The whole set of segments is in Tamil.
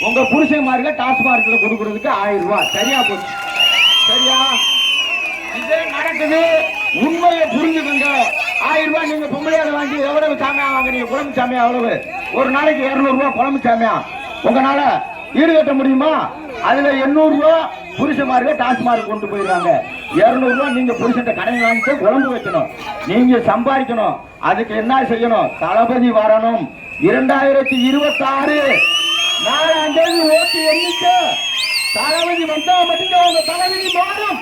உங்க புருஷன்மார்ல டாஸ்மார்க்ல கொடுக்கறதுக்கு 1000 ரூபாய். சரியா போச்சு? சரியா? இதே நடக்குது. உண்மையை புரிஞ்சுக்கோங்க. 1000 ரூபாய் நீங்க பொம்பளையால வாங்கி எவ்வளவு சாமியா வாங்குறீங்க? குழம்பு சாமியா எவ்வளவு? ஒரு நாளைக்கு 200 ரூபாய் குழம்பு சாமியா உங்களால ஈடுகட்ட முடியுமா? அதுல 800 ரூபாய் புருஷமார்க டாஸ்மார்க் கொண்டு போயிடுறாங்க. 200 ரூபாய் நீங்க புருஷன் கடன் வாங்கிட்டு குழம்பு வைக்கணும். நீங்க சம்பாதிக்கணும். அதுக்கு என்ன செய்யணும்? தளபதி வரணும். 2026 4ஆம் தேதி ஓட்டு எண்ணிக்கை தளபதி வந்தா மட்டும்தான் உங்க தளபதி மாறும்.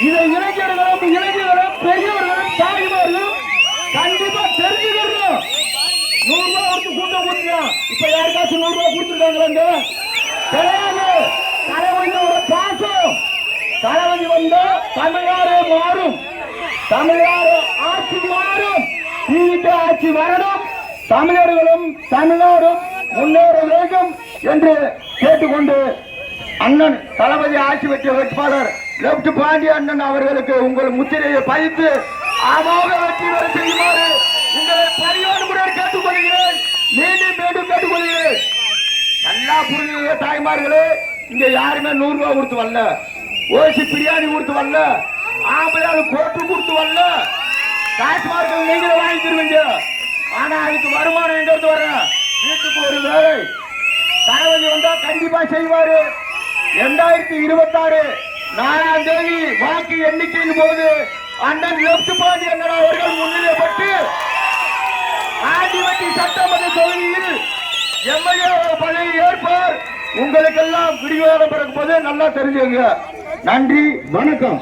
இதை இளைஞர்களும் பெரியவர்களும் தாய்மார்களும் கண்டிப்பா தெரிஞ்சுக்கணும். 100 ரூபாய் கொடுத்து கூட்டம் கொடுத்துருக்கான். இப்ப யாருக்காச்சும் 100 ரூபாய் கொடுத்துருக்காங்க கிடையாது. தளபதியோட பாசம். தளபதி வந்தா தமிழ்நாடு மாறும். தமிழ்நாடு ஆட்சி மாறும். தீவிர ஆட்சி வரணும். தமிழர்களும் தமிழ்நாடும் முன்னேற வேண்டும் என்று கேட்டுக்கொண்டு அண்ணன் தளபதி ஆட்சி பெற்ற வேட்பாளர் லெப்ட் பாண்டி அண்ணன் அவர்களுக்கு உங்கள் முத்திரையை பதித்து அமோக வெற்றி பெற செய்யுமாறு உங்களை பரியோடு கூட கேட்டுக்கொள்கிறேன். மீண்டும் மீண்டும் கேட்டுக்கொள்கிறேன். நல்லா புரிஞ்சுங்க தாய்மார்களே. இங்க யாருமே 100 ரூபாய் கொடுத்து வரல. ஓசி பிரியாணி கொடுத்து வரல. ஆம்பளையாளு கோட்டு கொடுத்து வரல. டாஸ்மார்க் நீங்களே வாங்கி தருவீங்க. ஆனா அதுக்கு வருமானம் எங்க இருந்து வர? வீட்டுக்கு ஒரு வேலை தளபதி வந்தா கண்டிப்பா செய்வாரு. 2026 4ஆம் தேதி வாக்கு எண்ணிக்கையின் போது அண்ணன் லெப்ட் பாண்டி அண்ணன் அவர்கள் முன்னிலைப்பட்டு ஆண்டிவட்டி சட்டமன்ற தொகுதியில் எம்எல்ஏ பதவி ஏற்பார். உங்களுக்கெல்லாம் விரிவாக பிறக்கும் போது நல்லா தெரிஞ்சுங்க. நன்றி, வணக்கம்.